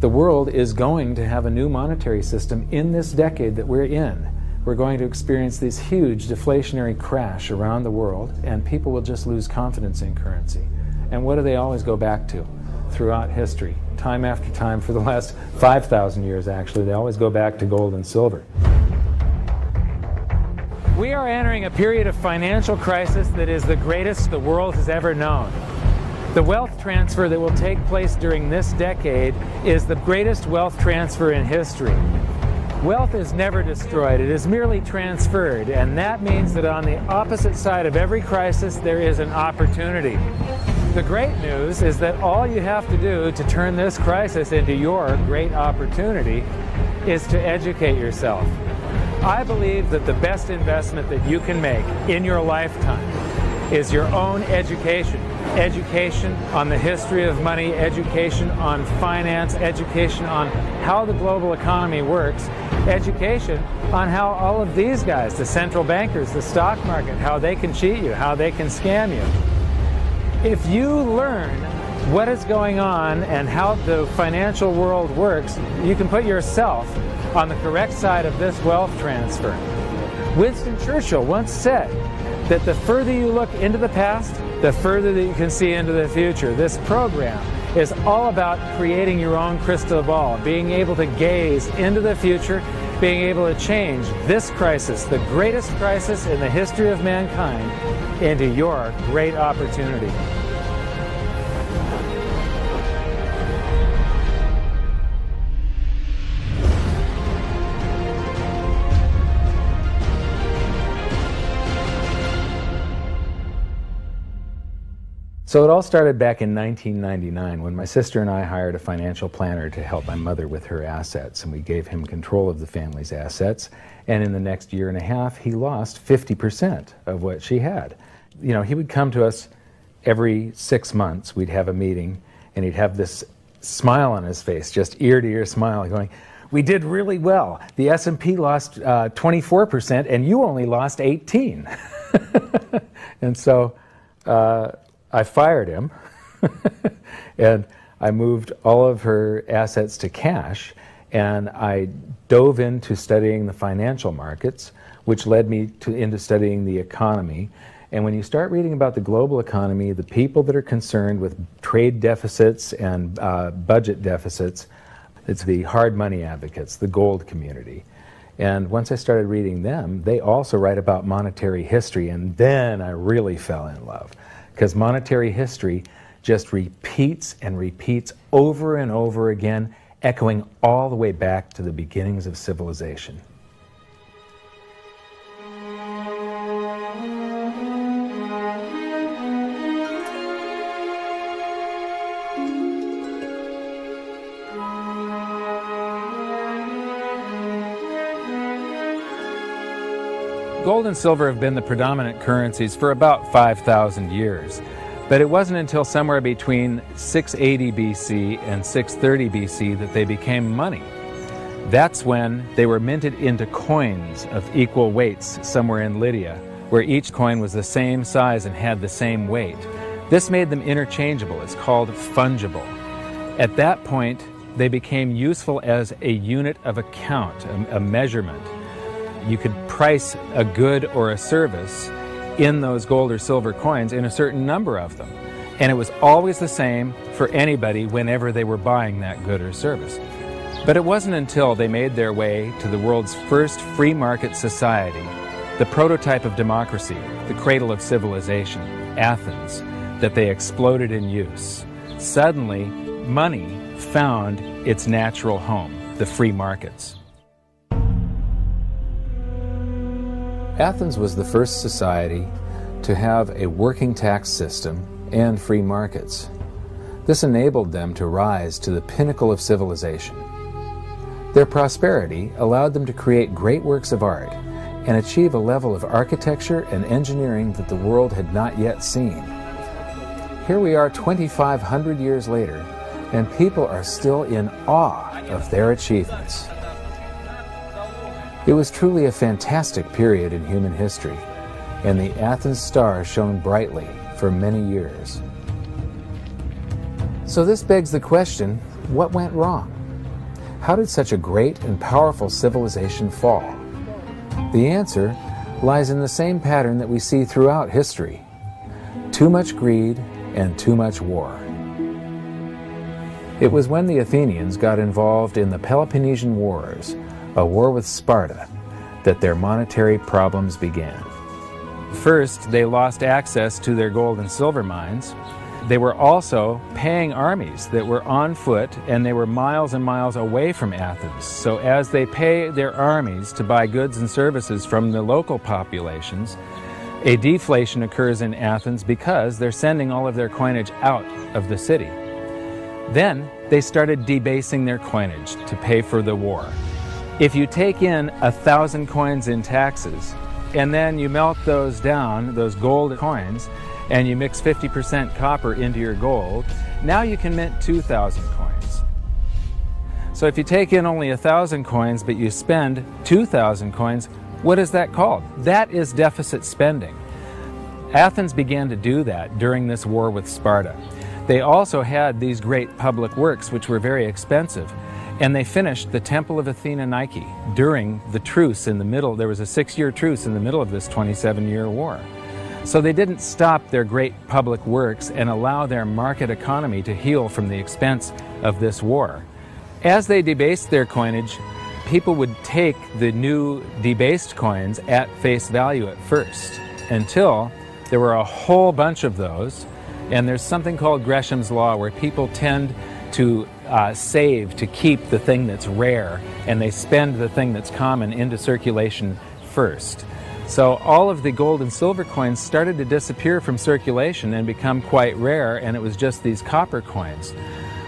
the world is going to have a new monetary system in this decade that we're in. We're going to experience this huge deflationary crash around the world, and people will just lose confidence in currency. And what do they always go back to throughout history? Time after time, for the last 5,000 years actually, they always go back to gold and silver. We are entering a period of financial crisis that is the greatest the world has ever known. The wealth transfer that will take place during this decade is the greatest wealth transfer in history. Wealth is never destroyed, it is merely transferred, and that means that on the opposite side of every crisis there is an opportunity. The great news is that all you have to do to turn this crisis into your great opportunity is to educate yourself. I believe that the best investment that you can make in your lifetime is your own education. Education on the history of money, education on finance, education on how the global economy works, education on how all of these guys, the central bankers, the stock market, how they can cheat you, how they can scam you. If you learn what is going on and how the financial world works, you can put yourself on the correct side of this wealth transfer. Winston Churchill once said that the further you look into the past, the further that you can see into the future. This program is all about creating your own crystal ball, being able to gaze into the future, being able to change this crisis, the greatest crisis in the history of mankind, into your great opportunity. So it all started back in 1999 when my sister and I hired a financial planner to help my mother with her assets, and we gave him control of the family's assets, and in the next year and a half he lost 50% of what she had. You know, he would come to us every 6 months, we'd have a meeting, and he'd have this smile on his face, just ear-to-ear smile, going, "We did really well. The S&P lost 24% and you only lost 18." And so I fired him and I moved all of her assets to cash, and I dove into studying the financial markets, which led me into studying the economy. And when you start reading about the global economy, the people that are concerned with trade deficits and budget deficits, it's the hard money advocates, the gold community. And once I started reading them, they also write about monetary history, and then I really fell in love. Because monetary history just repeats and repeats over and over again, echoing all the way back to the beginnings of civilization. Gold and silver have been the predominant currencies for about 5,000 years, but it wasn't until somewhere between 680 BC and 630 BC that they became money. That's when they were minted into coins of equal weights somewhere in Lydia, where each coin was the same size and had the same weight. This made them interchangeable. It's called fungible. At that point, they became useful as a unit of account, a measurement. You could price a good or a service in those gold or silver coins in a certain number of them. And it was always the same for anybody whenever they were buying that good or service. But it wasn't until they made their way to the world's first free market society, the prototype of democracy, the cradle of civilization, Athens, that they exploded in use. Suddenly, money found its natural home, the free markets. Athens was the first society to have a working tax system and free markets. This enabled them to rise to the pinnacle of civilization. Their prosperity allowed them to create great works of art and achieve a level of architecture and engineering that the world had not yet seen. Here we are 2,500 years later, and people are still in awe of their achievements. It was truly a fantastic period in human history, and the Athens star shone brightly for many years. So this begs the question, what went wrong? How did such a great and powerful civilization fall? The answer lies in the same pattern that we see throughout history: too much greed and too much war. It was when the Athenians got involved in the Peloponnesian Wars, a war with Sparta, that their monetary problems began. First, they lost access to their gold and silver mines. They were also paying armies that were on foot, and they were miles and miles away from Athens. So as they pay their armies to buy goods and services from the local populations, a deflation occurs in Athens because they're sending all of their coinage out of the city. Then they started debasing their coinage to pay for the war. If you take in 1,000 coins in taxes, and then you melt those down, those gold coins, and you mix 50% copper into your gold, now you can mint 2,000 coins. So if you take in only 1,000 coins, but you spend 2,000 coins, what is that called? That is deficit spending. Athens began to do that during this war with Sparta. They also had these great public works, which were very expensive, and they finished the Temple of Athena Nike during the truce in the middle. There was a 6-year truce in the middle of this 27-year war. So they didn't stop their great public works and allow their market economy to heal from the expense of this war. As they debased their coinage, people would take the new debased coins at face value at first, until there were a whole bunch of those. And there's something called Gresham's Law, where people tend to save to keep the thing that's rare, and they spend the thing that's common into circulation first. So all of the gold and silver coins started to disappear from circulation and become quite rare, and it was just these copper coins.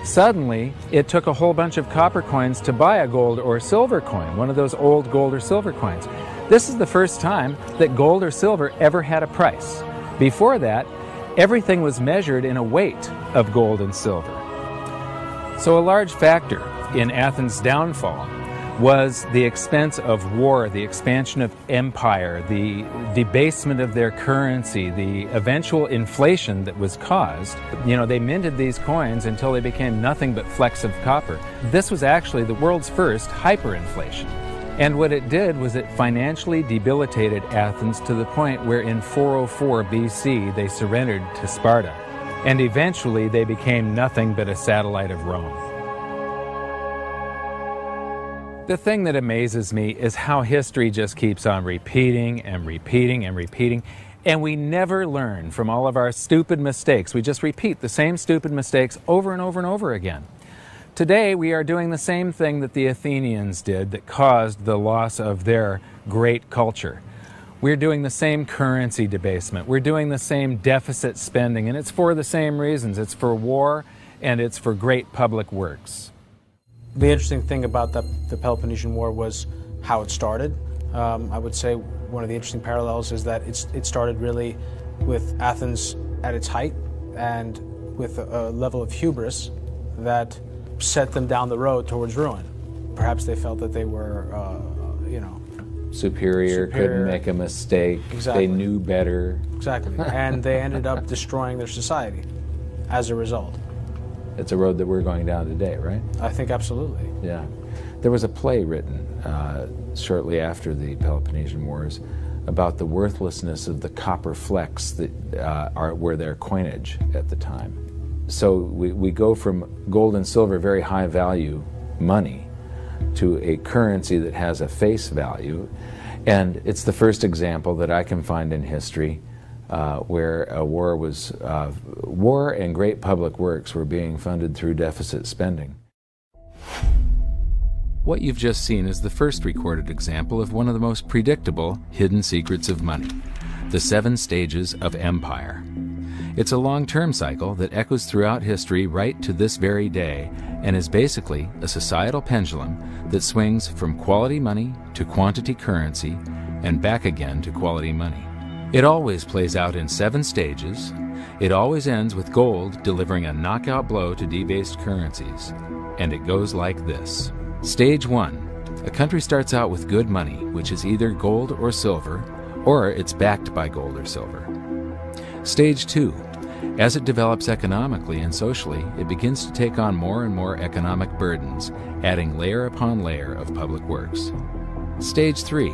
Suddenly, it took a whole bunch of copper coins to buy a gold or silver coin, one of those old gold or silver coins. This is the first time that gold or silver ever had a price. Before that, everything was measured in a weight of gold and silver. So a large factor in Athens' downfall was the expense of war, the expansion of empire, the debasement of their currency, the eventual inflation that was caused. You know, they minted these coins until they became nothing but flecks of copper. This was actually the world's first hyperinflation. And what it did was it financially debilitated Athens to the point where in 404 BC they surrendered to Sparta. And eventually they became nothing but a satellite of Rome. The thing that amazes me is how history just keeps on repeating and repeating and repeating, and we never learn from all of our stupid mistakes. We just repeat the same stupid mistakes over and over and over again. Today we are doing the same thing that the Athenians did that caused the loss of their great culture. We're doing the same currency debasement. We're doing the same deficit spending, and it's for the same reasons. It's for war, and it's for great public works. The interesting thing about the Peloponnesian War was how it started. I would say one of the interesting parallels is that it started really with Athens at its height and with a level of hubris that set them down the road towards ruin. Perhaps they felt that they were, superior, couldn't make a mistake. Exactly. They knew better. Exactly. And they ended up destroying their society as a result. It's a road that we're going down today, right? I think absolutely. Yeah. There was a play written shortly after the Peloponnesian Wars about the worthlessness of the copper flecks that were their coinage at the time. So we go from gold and silver, very high value money, to a currency that has a face value. And it's the first example that I can find in history where a war and great public works were being funded through deficit spending. What you've just seen is the first recorded example of one of the most predictable hidden secrets of money, the 7 stages of empire. It's a long-term cycle that echoes throughout history right to this very day, and is basically a societal pendulum that swings from quality money to quantity currency and back again to quality money. It always plays out in 7 stages. It always ends with gold delivering a knockout blow to debased currencies. And it goes like this. Stage 1. A country starts out with good money, which is either gold or silver, or it's backed by gold or silver. Stage 2. As it develops economically and socially, it begins to take on more and more economic burdens, adding layer upon layer of public works. Stage 3.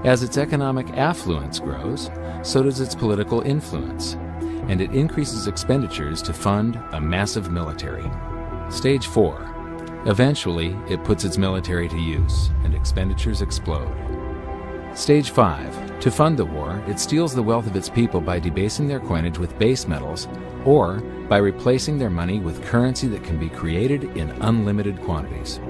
As its economic affluence grows, so does its political influence, and it increases expenditures to fund a massive military. Stage 4. Eventually, it puts its military to use, and expenditures explode. Stage 5. To fund the war, it steals the wealth of its people by debasing their coinage with base metals, or by replacing their money with currency that can be created in unlimited quantities.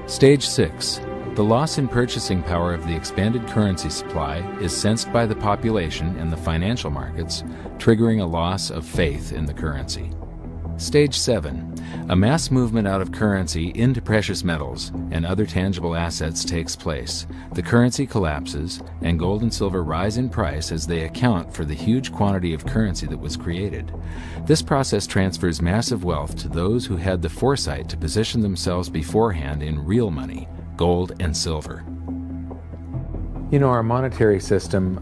Stage 6. The loss in purchasing power of the expanded currency supply is sensed by the population and the financial markets, triggering a loss of faith in the currency. Stage 7. A mass movement out of currency into precious metals and other tangible assets takes place. The currency collapses, and gold and silver rise in price as they account for the huge quantity of currency that was created. This process transfers massive wealth to those who had the foresight to position themselves beforehand in real money, gold and silver. You know, our monetary system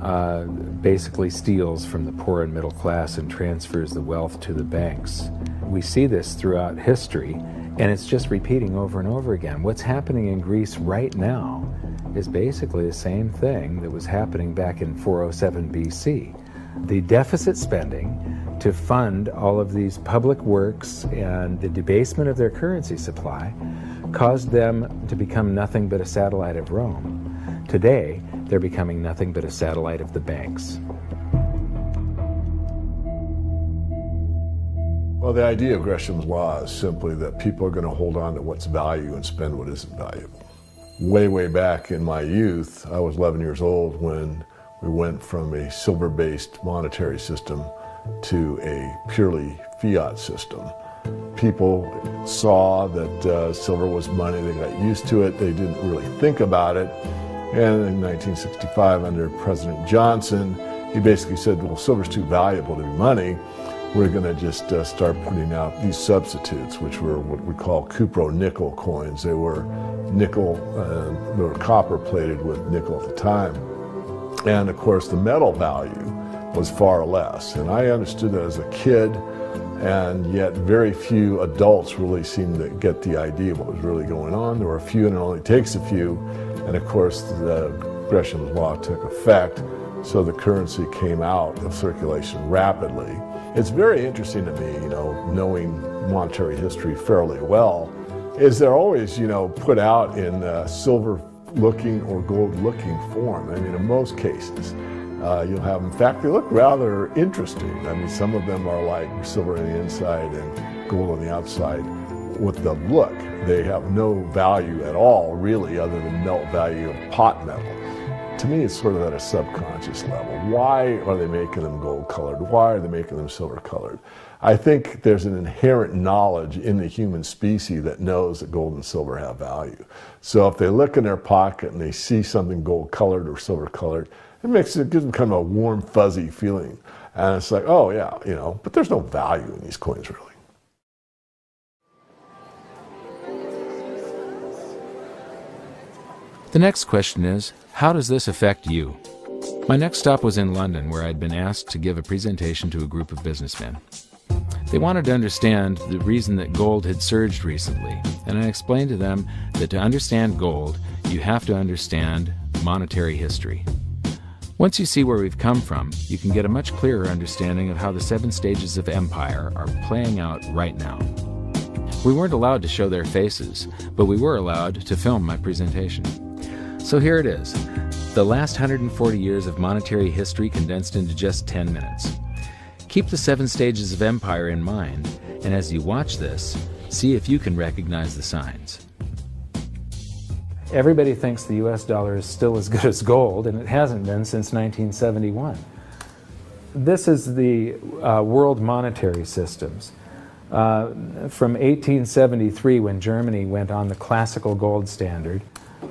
basically steals from the poor and middle class and transfers the wealth to the banks. We see this throughout history, and it's just repeating over and over again. What's happening in Greece right now is basically the same thing that was happening back in 407 BC. The deficit spending to fund all of these public works and the debasement of their currency supply caused them to become nothing but a satellite of Rome. Today, they're becoming nothing but a satellite of the banks. Well, the idea of Gresham's law is simply that people are going to hold on to what's value and spend what isn't valuable. Way back in my youth, I was 11 years old when we went from a silver-based monetary system to a purely fiat system. People saw that silver was money, they got used to it, they didn't really think about it. And in 1965, under President Johnson, he basically said, well, silver's too valuable to be money. We're going to just start putting out these substitutes, which were what we call cupro-nickel coins. They were nickel, they were copper plated with nickel at the time. And of course, the metal value was far less. And I understood that as a kid, and yet very few adults really seemed to get the idea of what was really going on. There were a few, and it only takes a few. And of course, the Gresham's law took effect, so the currency came out of circulation rapidly. It's very interesting to me, you know, knowing monetary history fairly well, is they're always, you know, put out in silver-looking or gold-looking form. I mean, in most cases, you'll have, in fact, they look rather interesting. I mean, some of them are like silver on the inside and gold on the outside. With the look, they have no value at all, really, other than melt value of pot metal. To me, it's sort of at a subconscious level. Why are they making them gold-colored? Why are they making them silver-colored? I think there's an inherent knowledge in the human species that knows that gold and silver have value. So if they look in their pocket and they see something gold-colored or silver-colored, gives them kind of a warm, fuzzy feeling. And it's like, oh yeah, you know, but there's no value in these coins, really. The next question is, how does this affect you? My next stop was in London, where I'd been asked to give a presentation to a group of businessmen. They wanted to understand the reason that gold had surged recently, and I explained to them that to understand gold, you have to understand monetary history. Once you see where we've come from, you can get a much clearer understanding of how the 7 stages of empire are playing out right now. We weren't allowed to show their faces, but we were allowed to film my presentation. So here it is, the last 140 years of monetary history condensed into just 10 minutes. Keep the 7 stages of empire in mind, and as you watch this, see if you can recognize the signs. Everybody thinks the US dollar is still as good as gold, and it hasn't been since 1971. This is the world monetary systems. From 1873, when Germany went on the classical gold standard,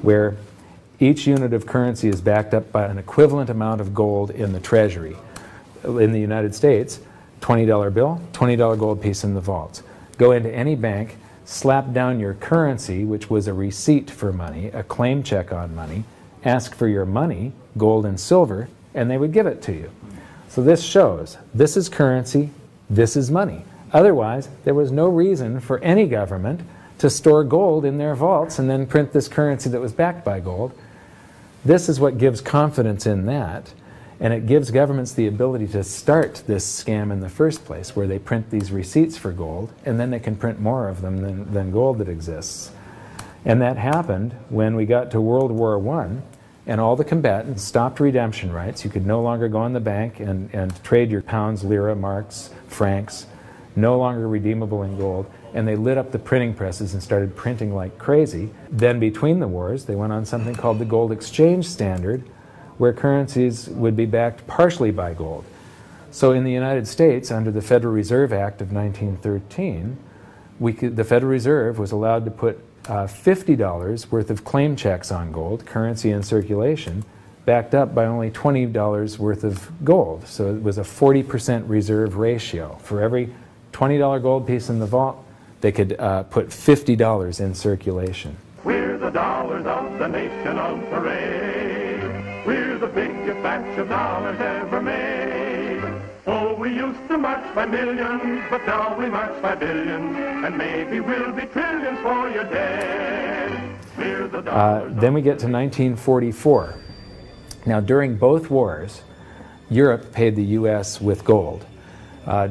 where each unit of currency is backed up by an equivalent amount of gold in the treasury. In the United States, $20 bill, $20 gold piece in the vaults. Go into any bank, slap down your currency, which was a receipt for money, a claim check on money, ask for your money, gold and silver, and they would give it to you. So this shows this is currency, this is money. Otherwise, there was no reason for any government to store gold in their vaults and then print this currency that was backed by gold. This is what gives confidence in that, and it gives governments the ability to start this scam in the first place, where they print these receipts for gold, and then they can print more of them than gold that exists. And that happened when we got to World War I, and all the combatants stopped redemption rights. You could no longer go in the bank and trade your pounds, lira, marks, francs, no longer redeemable in gold, and they lit up the printing presses and started printing like crazy. Then between the wars, they went on something called the gold exchange standard, where currencies would be backed partially by gold. So in the United States, under the Federal Reserve Act of 1913, the Federal Reserve was allowed to put $50 worth of claim checks on gold, currency in circulation, backed up by only $20 worth of gold. So it was a 40% reserve ratio. For every $20 gold piece in the vault, they could put $50 in circulation. We're the dollars of the nation on parade. We're the biggest batch of dollars ever made. Oh, we used to march by millions, but now we march by billions, and maybe we'll be trillions for your dead. We're the dollars. Then we get to 1944. Now, during both wars, Europe paid the U.S. with gold.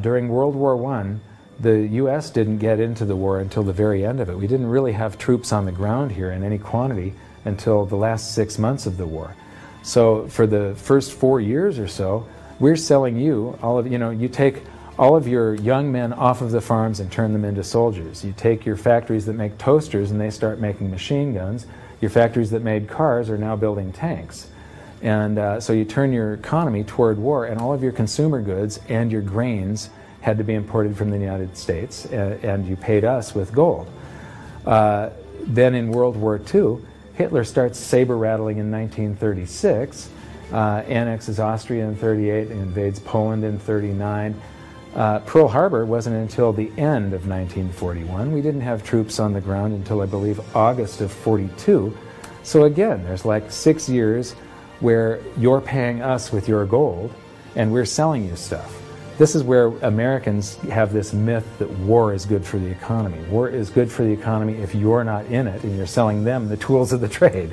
During World War I, the U.S. didn't get into the war until the very end of it. We didn't really have troops on the ground here in any quantity until the last 6 months of the war. So for the first 4 years or so, we're selling you you take all of your young men off of the farms and turn them into soldiers. You take your factories that make toasters and they start making machine guns. Your factories that made cars are now building tanks. And so you turn your economy toward war, and all of your consumer goods and your grains had to be imported from the United States, and you paid us with gold. Then in World War II, Hitler starts saber rattling in 1936, annexes Austria in 1938, invades Poland in 1939. Pearl Harbor wasn't until the end of 1941. We didn't have troops on the ground until, I believe, August of 1942. So again, there's like 6 years where you're paying us with your gold and we're selling you stuff. This is where Americans have this myth that war is good for the economy. War is good for the economy if you're not in it and you're selling them the tools of the trade.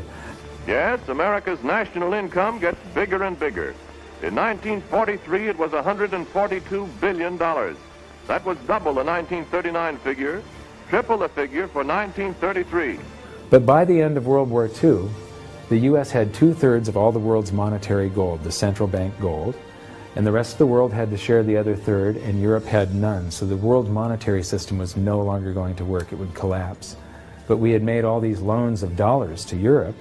Yes, America's national income gets bigger and bigger. In 1943, it was $142 billion. That was double the 1939 figure, triple the figure for 1933. But by the end of World War II, the U.S. had 2/3 of all the world's monetary gold, the central bank gold, and the rest of the world had to share the other third, and Europe had none. So the world monetary system was no longer going to work. It would collapse. But we had made all these loans of dollars to Europe,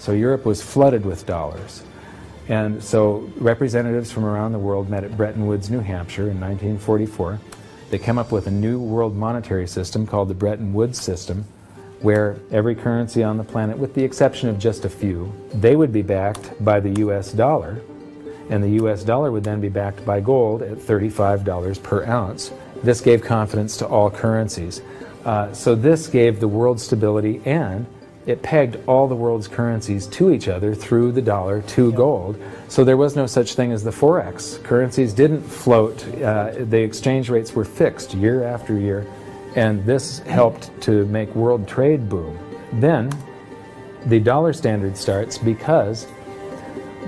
so Europe was flooded with dollars. And so representatives from around the world met at Bretton Woods, New Hampshire in 1944. They came up with a new world monetary system called the Bretton Woods system, where every currency on the planet, with the exception of just a few, they would be backed by the U.S. dollar, and the U.S. dollar would then be backed by gold at $35 per ounce. This gave confidence to all currencies. So this gave the world stability, and it pegged all the world's currencies to each other through the dollar to gold. So there was no such thing as the Forex. Currencies didn't float. The exchange rates were fixed year after year. And this helped to make world trade boom. Then the dollar standard starts because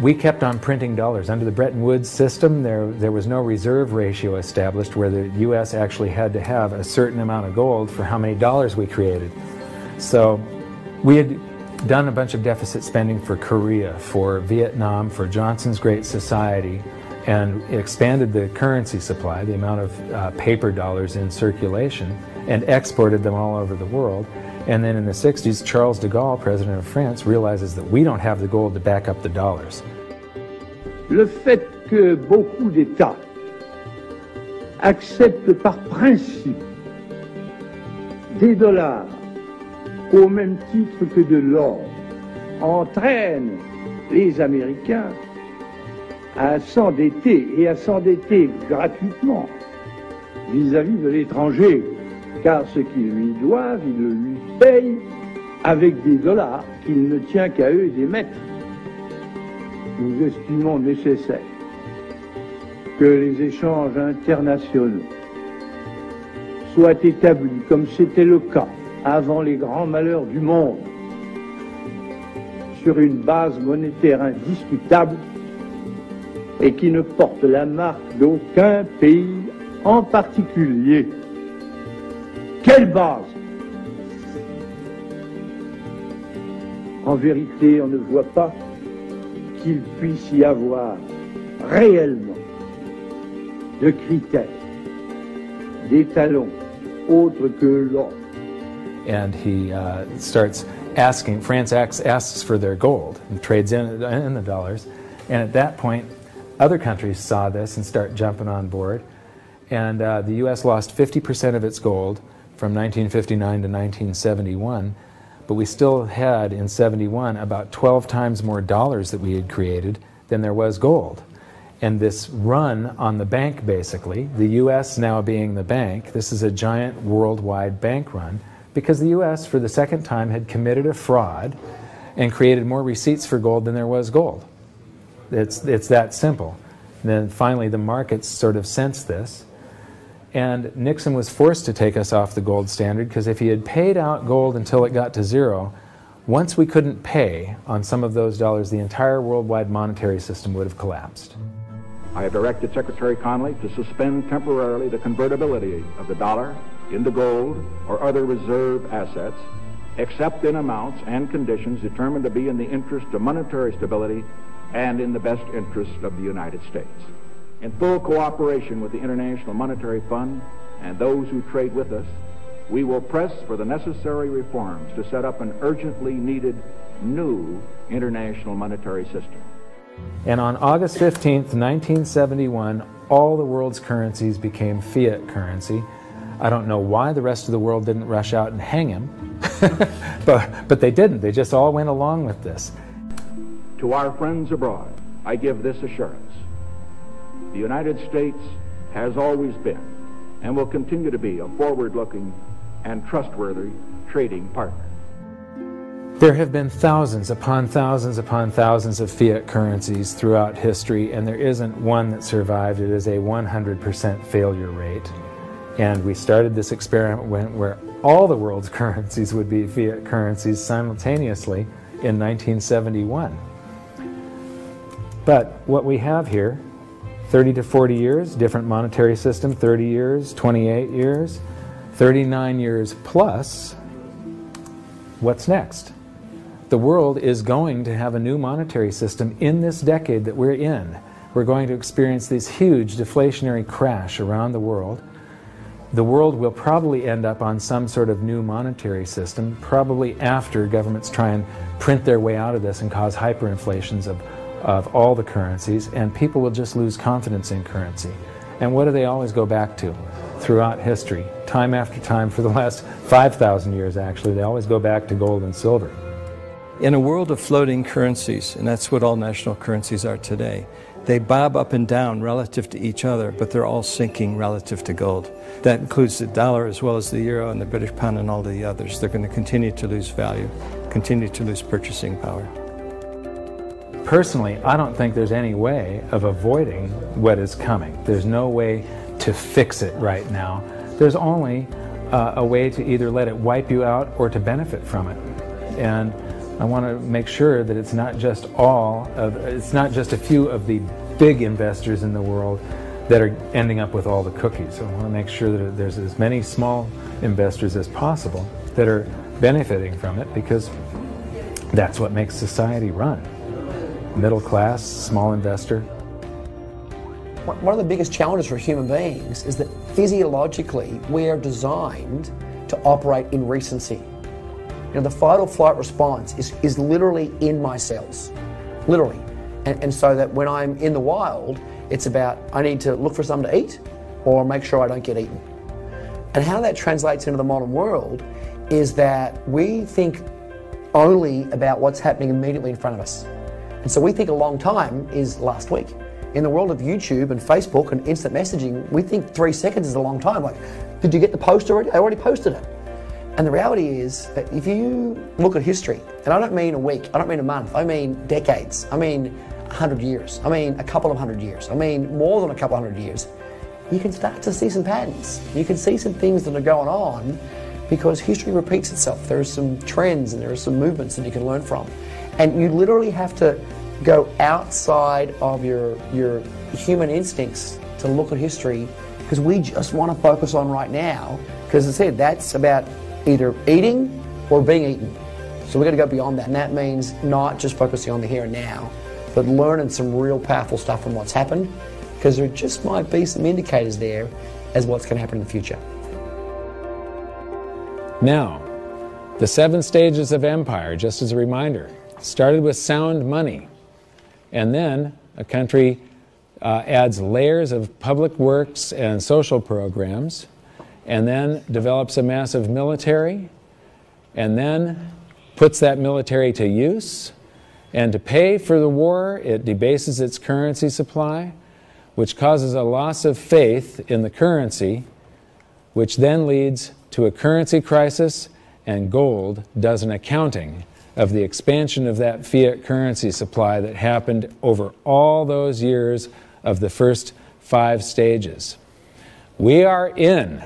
we kept on printing dollars. Under the Bretton Woods system, there was no reserve ratio established where the U.S. actually had to have a certain amount of gold for how many dollars we created. So we had done a bunch of deficit spending for Korea, for Vietnam, for Johnson's Great Society, and expanded the currency supply, the amount of paper dollars in circulation, and exported them all over the world. And then in the 60s, Charles de Gaulle, president of France, realizes that we don't have the gold to back up the dollars. Le fait que beaucoup d'États acceptent par principe des dollars au même titre que de l'or entraîne les Américains à s'endetter et à s'endetter gratuitement vis-à-vis de l'étranger, car ce qu'ils lui doivent, ils le lui payent avec des dollars qu'il ne tient qu'à eux d'émettre. Nous estimons nécessaire que les échanges internationaux soient établis comme c'était le cas avant les grands malheurs du monde sur une base monétaire indiscutable et qui ne porte la marque d'aucun pays en particulier. Quelle base? En vérité, on ne voit pas qu'il puisse y avoir réellement de critères, d'étalons autres que l'or. And he starts asking, France asks for their gold and trades in the dollars. And at that point, other countries saw this and start jumping on board. And the U.S. lost 50% of its gold from 1959 to 1971. But we still had, in 71, about 12 times more dollars that we had created than there was gold. And this run on the bank, basically, the U.S. now being the bank, this is a giant worldwide bank run, because the U.S. for the second time had committed a fraud and created more receipts for gold than there was gold. It's that simple. And then finally the markets sort of sensed this, and Nixon was forced to take us off the gold standard, because if he had paid out gold until it got to zero, once we couldn't pay on some of those dollars, the entire worldwide monetary system would have collapsed. I have directed Secretary Connally to suspend temporarily the convertibility of the dollar into gold or other reserve assets, except in amounts and conditions determined to be in the interest of monetary stability and in the best interest of the United States. In full cooperation with the International Monetary Fund and those who trade with us, we will press for the necessary reforms to set up an urgently needed new international monetary system. And on August 15th, 1971, all the world's currencies became fiat currency. I don't know why the rest of the world didn't rush out and hang him, but they didn't. They just all went along with this. To our friends abroad, I give this assurance. The United States has always been and will continue to be a forward-looking and trustworthy trading partner. There have been thousands upon thousands upon thousands of fiat currencies throughout history, and there isn't one that survived. It is a 100% failure rate. And we started this experiment where all the world's currencies would be fiat currencies simultaneously in 1971. But what we have here, 30 to 40 years, different monetary system, 30 years, 28 years, 39 years plus, what's next? The world is going to have a new monetary system in this decade that we're in. We're going to experience this huge deflationary crash around the world. The world will probably end up on some sort of new monetary system, probably after governments try and print their way out of this and cause hyperinflations of all the currencies, and people will just lose confidence in currency. And what do they always go back to throughout history? Time after time, for the last 5,000 years actually, they always go back to gold and silver. In a world of floating currencies, and that's what all national currencies are today, they bob up and down relative to each other, but they're all sinking relative to gold. That includes the dollar as well as the euro and the British pound and all the others. They're going to continue to lose value, continue to lose purchasing power. Personally, I don't think there's any way of avoiding what is coming. There's no way to fix it right now. There's only a way to either let it wipe you out or to benefit from it. And I want to make sure that it's not just a few of the big investors in the world that are ending up with all the cookies. I want to make sure that there's as many small investors as possible that are benefiting from it, because that's what makes society run. Middle class, small investor. One of the biggest challenges for human beings is that physiologically we are designed to operate in recency. You know, the fight or flight response is literally in my cells, literally. And so that when I'm in the wild, it's about I need to look for something to eat or make sure I don't get eaten. And how that translates into the modern world is that we think only about what's happening immediately in front of us. And so we think a long time is last week. In the world of YouTube and Facebook and instant messaging, we think 3 seconds is a long time. Like, did you get the post already? I already posted it. And the reality is that if you look at history, and I don't mean a week, I don't mean a month, I mean decades, I mean 100 years, I mean a couple of 100 years, I mean more than a couple of 100 years, you can start to see some patterns. You can see some things that are going on because history repeats itself. There are some trends and there are some movements that you can learn from. And you literally have to go outside of your human instincts to look at history, because we just want to focus on right now, because as I said, that's about either eating or being eaten. So we've got to go beyond that, and that means not just focusing on the here and now, but learning some real powerful stuff from what's happened, because there just might be some indicators there as what's going to happen in the future. Now, the 7 stages of empire, just as a reminder, started with sound money, and then a country adds layers of public works and social programs, and then develops a massive military, and then puts that military to use, and to pay for the war, it debases its currency supply, which causes a loss of faith in the currency, which then leads to a currency crisis, and gold does an accounting of the expansion of that fiat currency supply that happened over all those years of the first 5 stages. We are in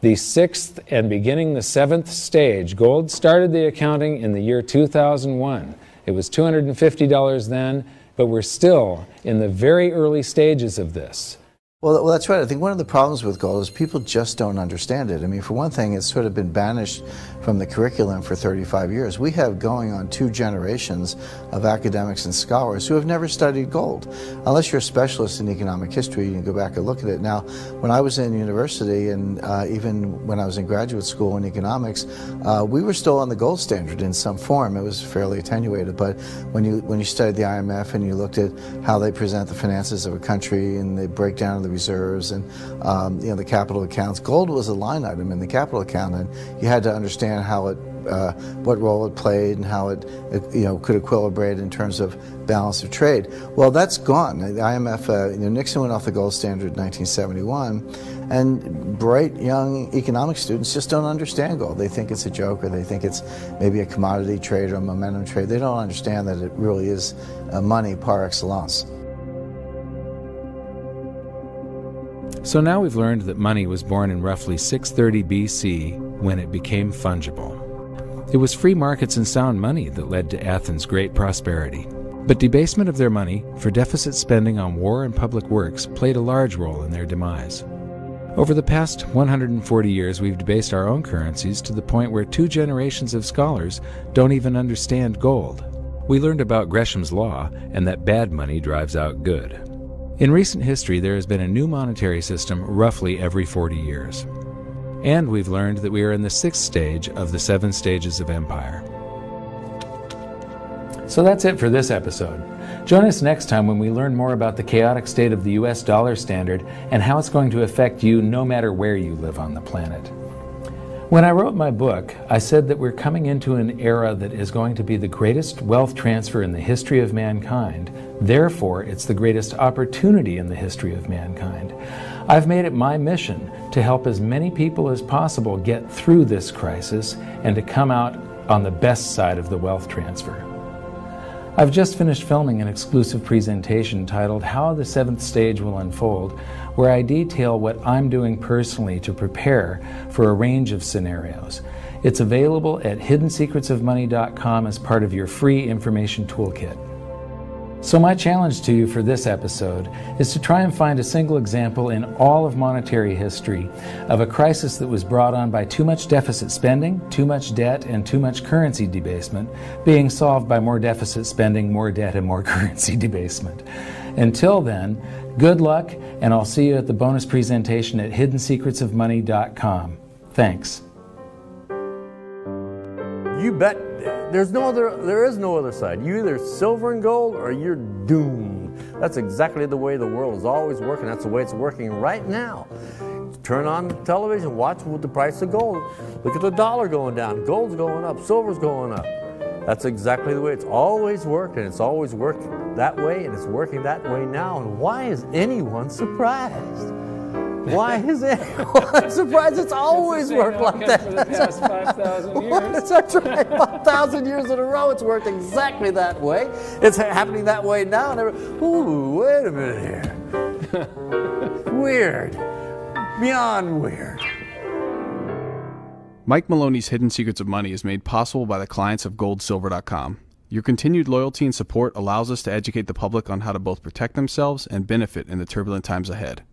the 6th and beginning the 7th stage. Gold started the accounting in the year 2001. It was $250 then, but we're still in the very early stages of this. Well, that's right. I think one of the problems with gold is people just don't understand it. I mean, for one thing, it's sort of been banished from the curriculum for 35 years. We have going on 2 generations of academics and scholars who have never studied gold. Unless you're a specialist in economic history, you can go back and look at it. Now, when I was in university and even when I was in graduate school in economics, we were still on the gold standard in some form. It was fairly attenuated, but when you studied the IMF and you looked at how they present the finances of a country and they break down the reserves and the capital accounts, gold was a line item in the capital account, and you had to understand how it, what role it played and how it could equilibrate in terms of balance of trade. Well, that's gone. The IMF, Nixon went off the gold standard in 1971, and bright young economic students just don't understand gold. They think it's a joke, or they think it's maybe a commodity trade or a momentum trade. They don't understand that it really is money par excellence. So now we've learned that money was born in roughly 630 BC when it became fungible. It was free markets and sound money that led to Athens' great prosperity. But debasement of their money for deficit spending on war and public works played a large role in their demise. Over the past 140 years, we've debased our own currencies to the point where 2 generations of scholars don't even understand gold. We learned about Gresham's law and that bad money drives out good. In recent history, there has been a new monetary system roughly every 40 years. And we've learned that we are in the 6th stage of the 7 stages of empire. So that's it for this episode. Join us next time when we learn more about the chaotic state of the US dollar standard and how it's going to affect you no matter where you live on the planet. When I wrote my book, I said that we're coming into an era that is going to be the greatest wealth transfer in the history of mankind. Therefore, it's the greatest opportunity in the history of mankind. I've made it my mission to help as many people as possible get through this crisis and to come out on the best side of the wealth transfer. I've just finished filming an exclusive presentation titled How the 7th Stage Will Unfold, where I detail what I'm doing personally to prepare for a range of scenarios. It's available at hiddensecretsofmoney.com as part of your free information toolkit. So my challenge to you for this episode is to try and find a single example in all of monetary history of a crisis that was brought on by too much deficit spending, too much debt, and too much currency debasement being solved by more deficit spending, more debt, and more currency debasement. Until then, good luck, and I'll see you at the bonus presentation at hiddensecretsofmoney.com. Thanks. You bet. There is no other side. You either silver and gold or you're doomed. That's exactly the way the world is always working. That's the way it's working right now. Turn on the television, watch with the price of gold. Look at the dollar going down, gold's going up, silver's going up. That's exactly the way it's always worked, and it's always worked that way, and it's working that way now. And why is anyone surprised? Why is it? I'm surprised it's always worked like that. For the past 5,000 years. That's right. 5,000 years in a row, it's worked exactly that way. It's happening that way now. And ooh, wait a minute here. Weird. Beyond weird. Mike Maloney's Hidden Secrets of Money is made possible by the clients of goldsilver.com. Your continued loyalty and support allows us to educate the public on how to both protect themselves and benefit in the turbulent times ahead.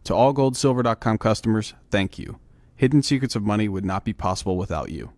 To all goldsilver.com customers, thank you. Hidden Secrets of Money would not be possible without you.